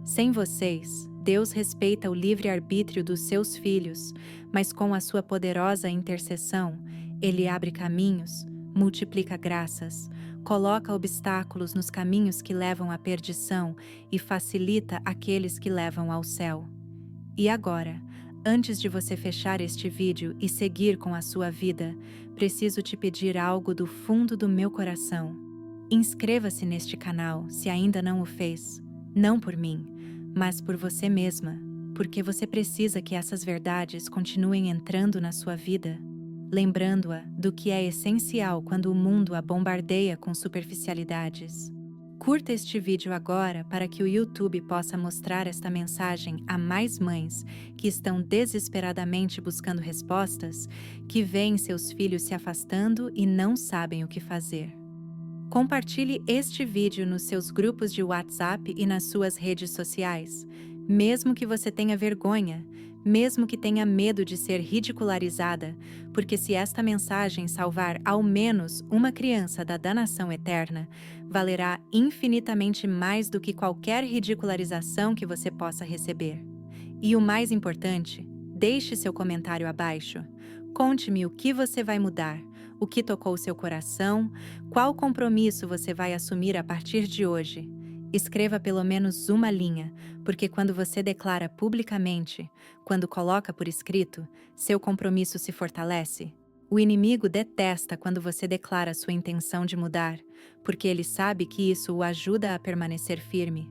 Sem vocês, Deus respeita o livre-arbítrio dos seus filhos, mas com a sua poderosa intercessão, Ele abre caminhos, multiplica graças, coloca obstáculos nos caminhos que levam à perdição e facilita aqueles que levam ao céu. E agora, antes de você fechar este vídeo e seguir com a sua vida, preciso te pedir algo do fundo do meu coração. Inscreva-se neste canal se ainda não o fez, não por mim, mas por você mesma, porque você precisa que essas verdades continuem entrando na sua vida, lembrando-a do que é essencial quando o mundo a bombardeia com superficialidades. Curta este vídeo agora para que o YouTube possa mostrar esta mensagem a mais mães que estão desesperadamente buscando respostas, que veem seus filhos se afastando e não sabem o que fazer. Compartilhe este vídeo nos seus grupos de WhatsApp e nas suas redes sociais, mesmo que você tenha vergonha, mesmo que tenha medo de ser ridicularizada, porque se esta mensagem salvar ao menos uma criança da danação eterna, valerá infinitamente mais do que qualquer ridicularização que você possa receber. E o mais importante, deixe seu comentário abaixo. Conte-me o que você vai mudar, o que tocou seu coração, qual compromisso você vai assumir a partir de hoje. Escreva pelo menos uma linha, porque quando você declara publicamente, quando coloca por escrito, seu compromisso se fortalece. O inimigo detesta quando você declara sua intenção de mudar, porque ele sabe que isso o ajuda a permanecer firme.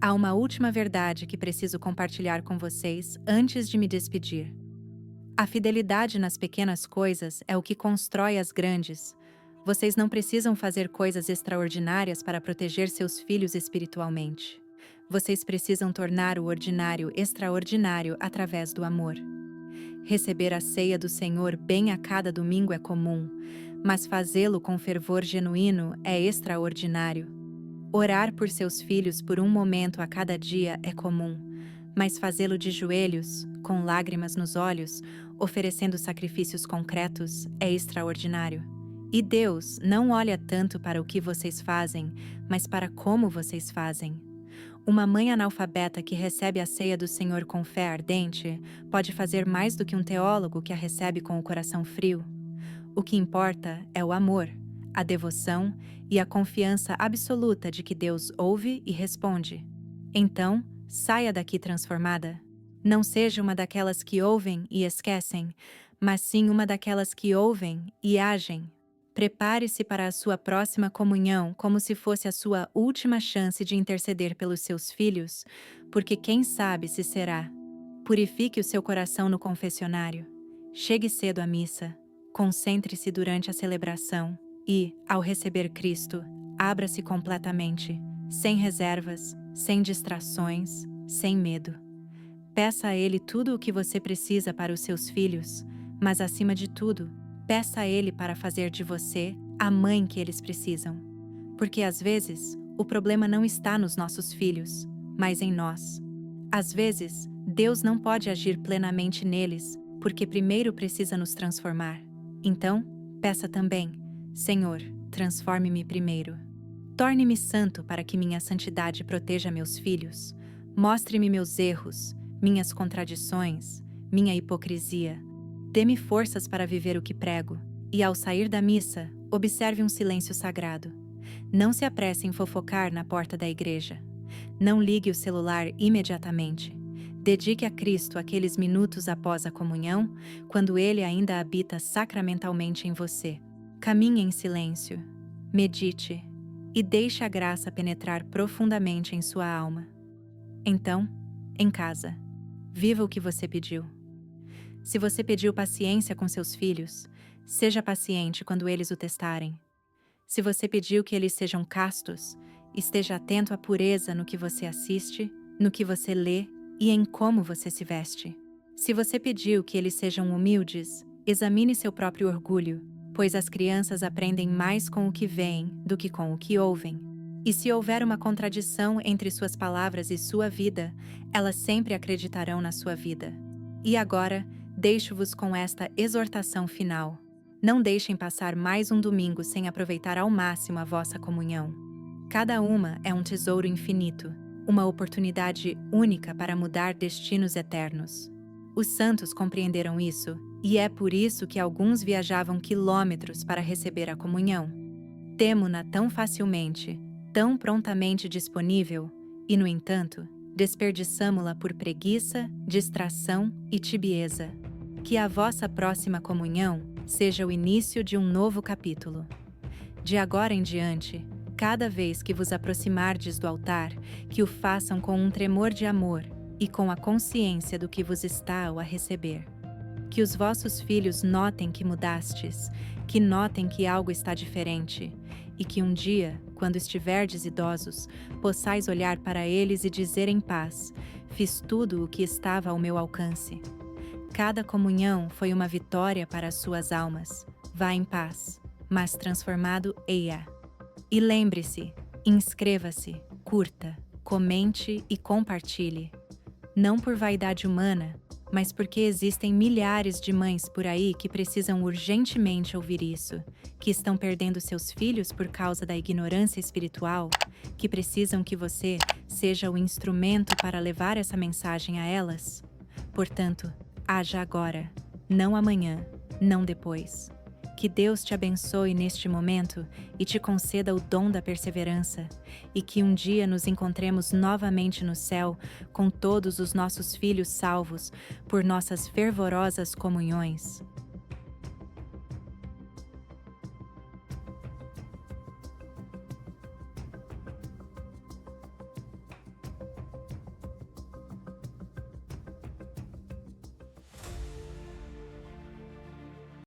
Há uma última verdade que preciso compartilhar com vocês antes de me despedir. A fidelidade nas pequenas coisas é o que constrói as grandes. Vocês não precisam fazer coisas extraordinárias para proteger seus filhos espiritualmente. Vocês precisam tornar o ordinário extraordinário através do amor. Receber a ceia do Senhor bem a cada domingo é comum, mas fazê-lo com fervor genuíno é extraordinário. Orar por seus filhos por um momento a cada dia é comum, mas fazê-lo de joelhos, com lágrimas nos olhos, oferecendo sacrifícios concretos, é extraordinário. E Deus não olha tanto para o que vocês fazem, mas para como vocês fazem. Uma mãe analfabeta que recebe a ceia do Senhor com fé ardente pode fazer mais do que um teólogo que a recebe com o coração frio. O que importa é o amor, a devoção e a confiança absoluta de que Deus ouve e responde. Então, saia daqui transformada. Não seja uma daquelas que ouvem e esquecem, mas sim uma daquelas que ouvem e agem. Prepare-se para a sua próxima comunhão como se fosse a sua última chance de interceder pelos seus filhos, porque quem sabe se será. Purifique o seu coração no confessionário. Chegue cedo à missa. Concentre-se durante a celebração e, ao receber Cristo, abra-se completamente, sem reservas, sem distrações, sem medo. Peça a Ele tudo o que você precisa para os seus filhos, mas acima de tudo, peça a Ele para fazer de você a mãe que eles precisam. Porque às vezes, o problema não está nos nossos filhos, mas em nós. Às vezes, Deus não pode agir plenamente neles, porque primeiro precisa nos transformar. Então, peça também: Senhor, transforme-me primeiro. Torne-me santo para que minha santidade proteja meus filhos. Mostre-me meus erros, minhas contradições, minha hipocrisia. Dê-me forças para viver o que prego, e ao sair da missa, observe um silêncio sagrado. Não se apresse em fofocar na porta da igreja. Não ligue o celular imediatamente. Dedique a Cristo aqueles minutos após a comunhão, quando Ele ainda habita sacramentalmente em você. Caminhe em silêncio, medite e deixe a graça penetrar profundamente em sua alma. Então, em casa, viva o que você pediu. Se você pediu paciência com seus filhos, seja paciente quando eles o testarem. Se você pediu que eles sejam castos, esteja atento à pureza no que você assiste, no que você lê e em como você se veste. Se você pediu que eles sejam humildes, examine seu próprio orgulho, pois as crianças aprendem mais com o que veem do que com o que ouvem. E se houver uma contradição entre suas palavras e sua vida, elas sempre acreditarão na sua vida. E agora, deixo-vos com esta exortação final. Não deixem passar mais um domingo sem aproveitar ao máximo a vossa comunhão. Cada uma é um tesouro infinito, uma oportunidade única para mudar destinos eternos. Os santos compreenderam isso, e é por isso que alguns viajavam quilômetros para receber a comunhão. Temo-na tão facilmente, tão prontamente disponível, e, no entanto, desperdiçamo-la por preguiça, distração e tibieza. Que a vossa próxima comunhão seja o início de um novo capítulo. De agora em diante, cada vez que vos aproximardes do altar, que o façam com um tremor de amor e com a consciência do que vos está a receber. Que os vossos filhos notem que mudastes, que notem que algo está diferente, e que um dia, quando estiverdes idosos, possais olhar para eles e dizer em paz: fiz tudo o que estava ao meu alcance. Cada comunhão foi uma vitória para as suas almas. Vá em paz, mas transformado eia. E lembre-se, inscreva-se, curta, comente e compartilhe. Não por vaidade humana, mas porque existem milhares de mães por aí que precisam urgentemente ouvir isso, que estão perdendo seus filhos por causa da ignorância espiritual, que precisam que você seja o instrumento para levar essa mensagem a elas. Portanto, haja agora, não amanhã, não depois. Que Deus te abençoe neste momento e te conceda o dom da perseverança, e que um dia nos encontremos novamente no céu com todos os nossos filhos salvos por nossas fervorosas comunhões.